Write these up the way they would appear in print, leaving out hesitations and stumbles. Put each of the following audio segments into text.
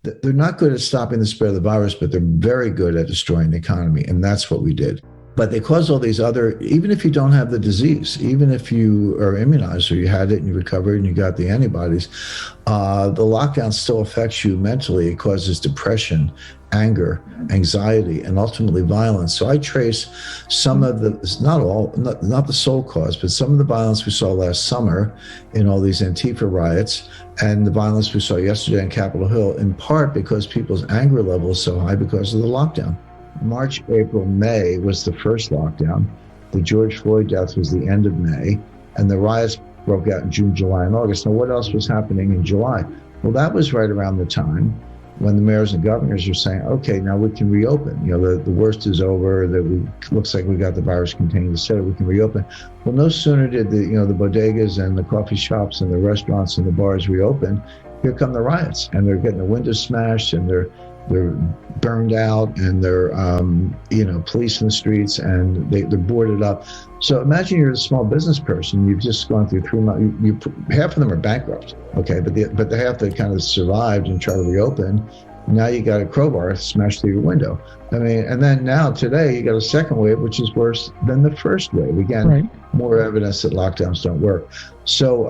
They're not good at stopping the spread of the virus, but they're very good at destroying the economy. And that's what we did. But they cause all these other, even if you don't have the disease, even if you are immunized or you had it and you recovered and you got the antibodies, the lockdown still affects you mentally. It causes depression, anger, anxiety, and ultimately violence. So I trace some of the, not the sole cause, but some of the violence we saw last summer in all these Antifa riots and the violence we saw yesterday on Capitol Hill, in part because people's anger level is so high because of the lockdown. March, April, May was the first lockdown. The George Floyd death was the end of May, and the riots broke out in June, July, and August. Now, what else was happening in July? Well, that was right around the time when the mayors and governors were saying, okay, now we can reopen. You know, the worst is over, looks like we got the virus contained, et cetera, we can reopen. Well, no sooner did the bodegas and the coffee shops and the restaurants and the bars reopen, here come the riots, and they're getting the windows smashed, and they're burned out, and they're police in the streets, and they're boarded up. So imagine you're a small business person. You've just gone through 3 months. Half of them are bankrupt, okay, but the half that kind of survived and try to reopen, now you got a crowbar smashed through your window. I mean, and then now today you got a second wave, which is worse than the first wave. Again, right. More evidence that lockdowns don't work. So.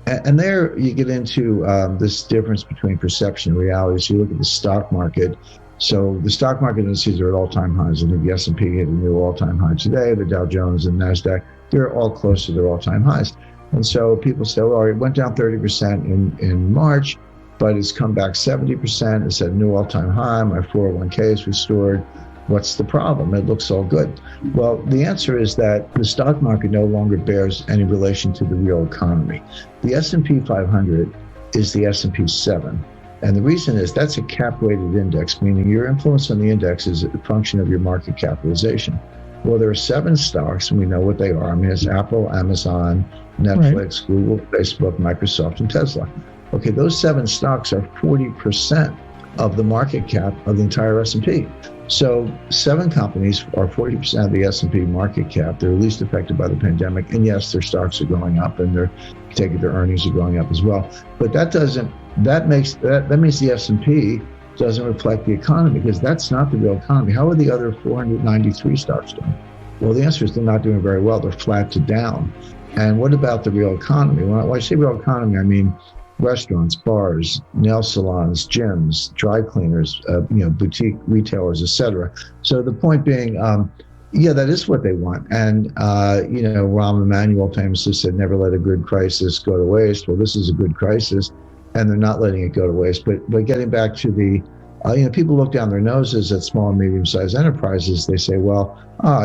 And there you get into this difference between perception and reality. So you look at the stock market. So the stock market indices are at all-time highs. I think the S&P hit a new all-time high today. The Dow Jones and NASDAQ, they're all close to their all-time highs. And so people say, well, it went down 30% in March, but it's come back 70%. It's at a new all-time high. My 401k is restored. What's the problem? It looks all good. Well, the answer is that the stock market no longer bears any relation to the real economy. The S&P 500 is the S&P 7. And the reason is that's a cap-weighted index, meaning your influence on the index is a function of your market capitalization. Well, there are 7 stocks, and we know what they are. I mean, it's Apple, Amazon, Netflix, right. Google, Facebook, Microsoft, and Tesla. Okay, those 7 stocks are 40% of the market cap of the entire S&P. So 7 companies are 40% of the S&P market cap. They're least affected by the pandemic. And yes, their stocks are going up and their earnings are going up as well. But that means the S&P doesn't reflect the economy, because that's not the real economy. How are the other 493 stocks doing? Well, the answer is they're not doing very well. They're flat to down. And what about the real economy? When I say real economy, I mean restaurants, bars, nail salons, gyms, dry cleaners, boutique retailers, etc. So the point being, that is what they want. And, Rahm Emanuel famously said, never let a good crisis go to waste. Well, this is a good crisis, and they're not letting it go to waste. But getting back to the, people look down their noses at small and medium-sized enterprises. They say, well,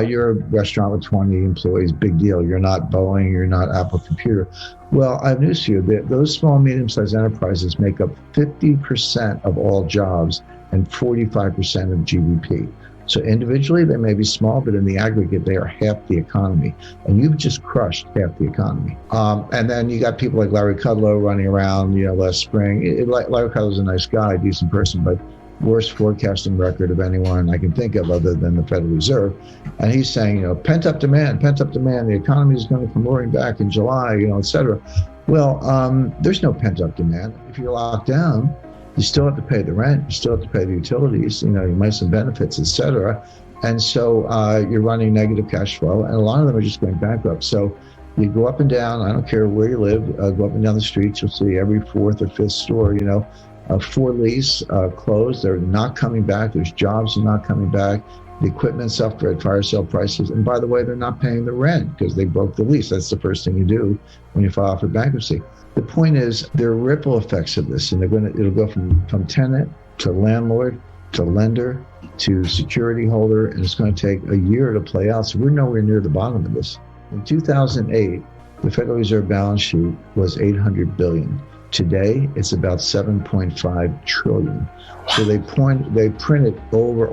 you're a restaurant with 20 employees, big deal. You're not Boeing, you're not Apple Computer. Well, I have news for you. Those small and medium-sized enterprises make up 50% of all jobs and 45% of GDP. So individually, they may be small, but in the aggregate, they are half the economy. And you've just crushed half the economy. And then you got people like Larry Kudlow running around, last spring. Larry Kudlow's a nice guy, decent person, but worst forecasting record of anyone I can think of other than the Federal Reserve. And he's saying, pent-up demand, the economy is going to come roaring back in July, et cetera. Well, there's no pent-up demand. If you're locked down, you still have to pay the rent, you still have to pay the utilities, you might some benefits, et cetera. And so you're running negative cash flow, and a lot of them are just going bankrupt. So you go up and down, I don't care where you live, go up and down the streets, you'll see every 4th or 5th store, for lease, closed. They're not coming back. There's jobs are not coming back. The equipment's up at fire sale prices. And by the way, they're not paying the rent because they broke the lease. That's the first thing you do when you file for bankruptcy. The point is, there are ripple effects of this, and it'll go from tenant to landlord to lender to security holder, and it's going to take a year to play out. So we're nowhere near the bottom of this. In 2008, the Federal Reserve balance sheet was $800 billion. Today, it's about $7.5 trillion. So they printed over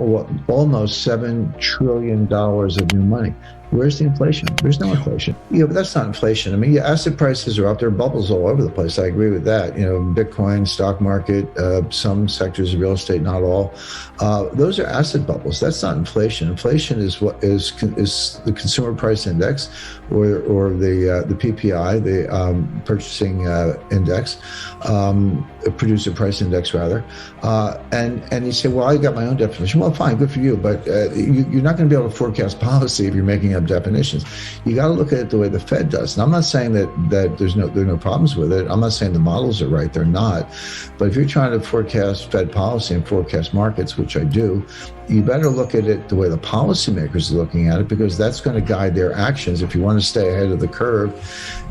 almost $7 trillion of new money. Where's the inflation? There's no inflation. Yeah, but that's not inflation. I mean, yeah, asset prices are up. There are bubbles all over the place. I agree with that. Bitcoin, stock market, some sectors of real estate, not all. Those are asset bubbles. That's not inflation. Inflation is what is the consumer price index, or the PPI, the purchasing index, producer price index rather. And you say, well, I got my own definition. Well, fine, good for you, but you're not going to be able to forecast policy if you're making up definitions. You got to look at it the way the Fed does. And I'm not saying that there are no problems with it. I'm not saying the models are right. They're not. But if you're trying to forecast Fed policy and forecast markets, which I do, you better look at it the way the policymakers are looking at it, because that's going to guide their actions. If you want to stay ahead of the curve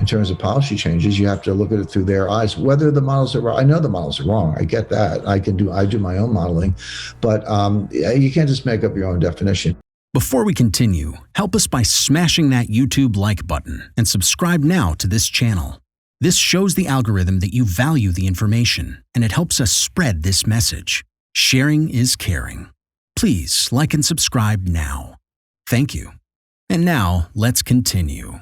in terms of policy changes, you have to look at it through their eyes. Whether the models are wrong, I know the models are wrong. I get that. I do my own modeling, but you can't just make up your own definition. Before we continue, help us by smashing that YouTube like button and subscribe now to this channel. This shows the algorithm that you value the information, and it helps us spread this message. Sharing is caring. Please like and subscribe now. Thank you. And now let's continue.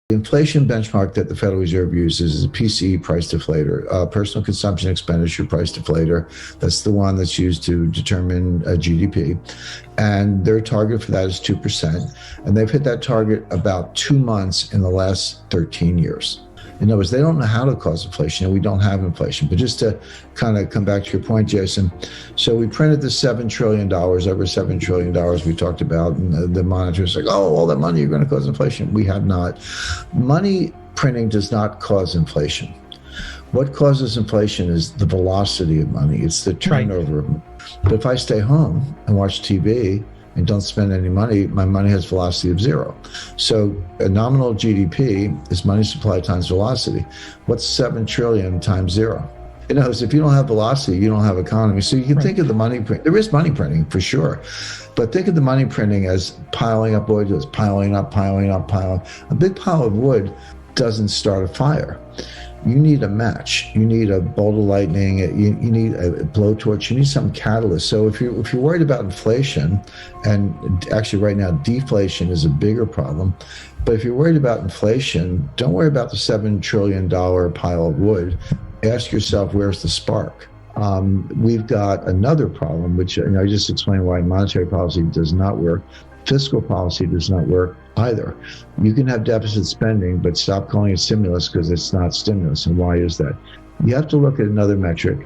The inflation benchmark that the Federal Reserve uses is a PCE price deflator, personal consumption expenditure price deflator. That's the one that's used to determine GDP. And their target for that is 2%. And they've hit that target about 2 months in the last 13 years. In other words, they don't know how to cause inflation, and we don't have inflation. But just to kind of come back to your point, Jason, so we printed the $7 trillion, over $7 trillion we talked about, and the monitor's like, oh, all that money, you're going to cause inflation. We have not. Money printing does not cause inflation. What causes inflation is the velocity of money. It's the turnover of money. But if I stay home and watch TV and don't spend any money, my money has velocity of 0. So a nominal GDP is money supply times velocity. What's 7 trillion times 0? So if you don't have velocity, you don't have economy. So you can think of the money print. There is money printing for sure, but think of the money printing as piling up wood, just piling up. A big pile of wood doesn't start a fire. You need a match. You need a bolt of lightning. You need a blowtorch. You need some catalyst. So if you're worried about inflation, and actually right now deflation is a bigger problem, but if you're worried about inflation, don't worry about the $7 trillion pile of wood. Ask yourself, where's the spark? We've got another problem, which I just explained why monetary policy does not work. Fiscal policy does not work either. You can have deficit spending, but stop calling it stimulus, because it's not stimulus. And why is that? You have to look at another metric,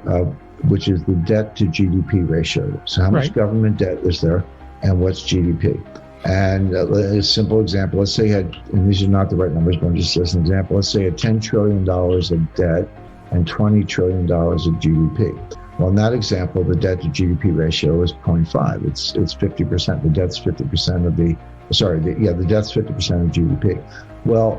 which is the debt to GDP ratio. So how much government debt is there, and what's GDP? And a simple example, let's say you had, and these are not the right numbers, but just as an example, let's say you had $10 trillion of debt and $20 trillion of GDP. Well, in that example, the debt to GDP ratio is 0.5. It's 50%. The debt's 50% of the debt's 50% of GDP. Well,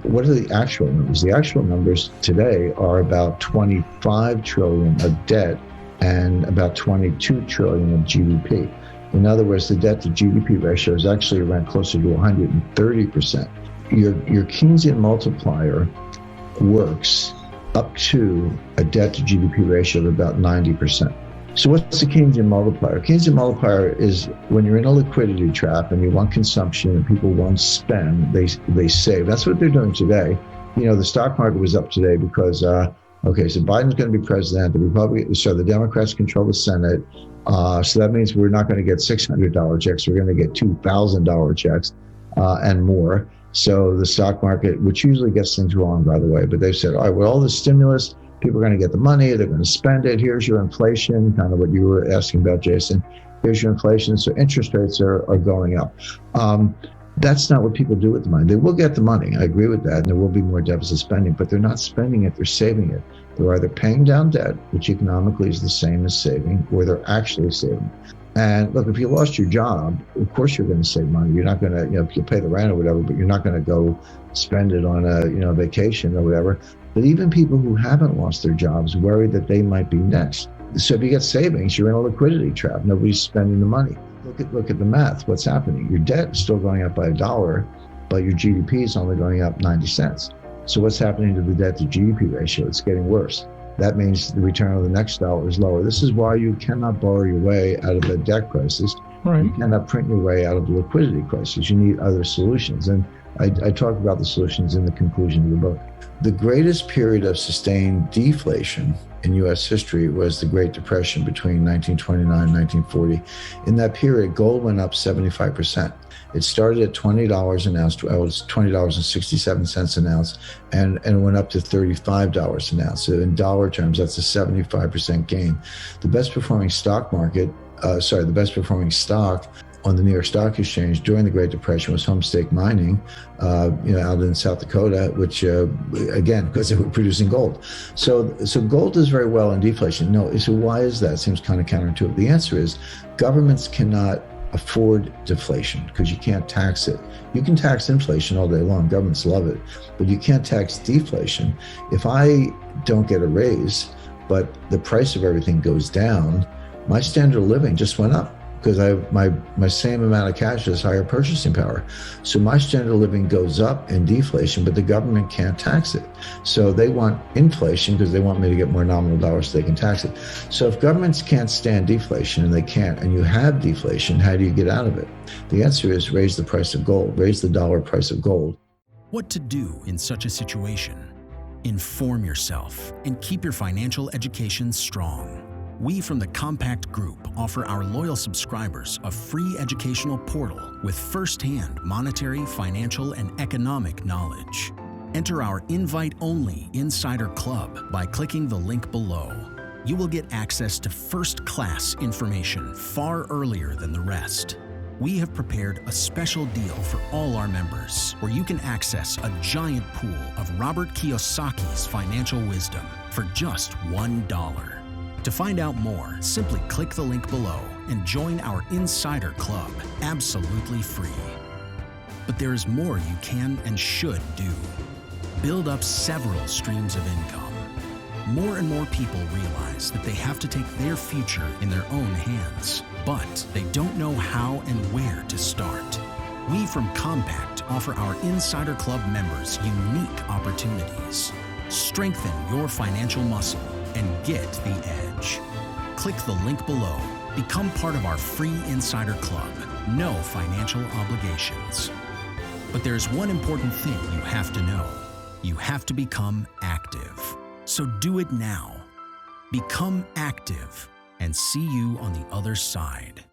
what are the actual numbers? The actual numbers today are about 25 trillion of debt and about 22 trillion of GDP. In other words, the debt to GDP ratio is actually around closer to 130%. Your Keynesian multiplier works up to a debt to GDP ratio of about 90%. So what's the Keynesian multiplier? Keynesian multiplier is when you're in a liquidity trap and you want consumption and people won't spend, they save. That's what they're doing today. The stock market was up today because, so Biden's going to be president, the Democrats control the Senate. So that means we're not going to get $600 checks. We're going to get $2,000 checks and more. So the stock market, which usually gets things wrong, by the way, but they've said, all right, with all this stimulus, people are going to get the money, they're going to spend it. Here's your inflation, kind of what you were asking about, Jason. Here's your inflation. So interest rates are going up. That's not what people do with the money. They will get the money. I agree with that. And there will be more deficit spending, but they're not spending it. They're saving it. They're either paying down debt, which economically is the same as saving, or they're actually saving. And look, if you lost your job, of course you're going to save money. You're not going to, you'll pay the rent or whatever, but you're not going to go spend it on a, vacation or whatever. But even people who haven't lost their jobs worry that they might be next. So if you get savings, you're in a liquidity trap. Nobody's spending the money. Look at the math. What's happening? Your debt is still going up by $1, but your GDP is only going up 90 cents. So what's happening to the debt to GDP ratio? It's getting worse. That means the return on the next dollar is lower. This is why you cannot borrow your way out of a debt crisis. Right. You cannot print your way out of a liquidity crisis. You need other solutions. And I talk about the solutions in the conclusion of the book. The greatest period of sustained deflation in U.S. history was the Great Depression between 1929 and 1940. In that period, gold went up 75%. It started at $20 an ounce. It was $20.67 an ounce, and it went up to $35 an ounce. So in dollar terms, that's a 75% gain. The best performing stock on the New York Stock Exchange during the Great Depression was Homestake Mining, out in South Dakota, which again, because they were producing gold. So gold does very well in deflation. No, so why is that? It seems kind of counterintuitive. The answer is governments cannot afford deflation because you can't tax it. You can tax inflation all day long. Governments love it, but you can't tax deflation. If I don't get a raise, but the price of everything goes down, my standard of living just went up because my same amount of cash has higher purchasing power. So my standard of living goes up in deflation, but the government can't tax it. So they want inflation because they want me to get more nominal dollars so they can tax it. So if governments can't stand deflation, and they can't, and you have deflation, how do you get out of it? The answer is raise the price of gold, raise the dollar price of gold. What to do in such a situation? Inform yourself and keep your financial education strong. We from the Compact Group offer our loyal subscribers a free educational portal with first-hand monetary, financial, and economic knowledge. Enter our invite-only Insider Club by clicking the link below. You will get access to first-class information far earlier than the rest. We have prepared a special deal for all our members where you can access a giant pool of Robert Kiyosaki's financial wisdom for just $1. To find out more, simply click the link below and join our Insider Club absolutely free. But there is more you can and should do. Build up several streams of income. More and more people realize that they have to take their future in their own hands, but they don't know how and where to start. We from Compact offer our Insider Club members unique opportunities. Strengthen your financial muscle and get the edge. Click the link below. Become part of our free Insider Club. No financial obligations. But there's one important thing you have to know. You have to become active. So do it now. Become active and see you on the other side.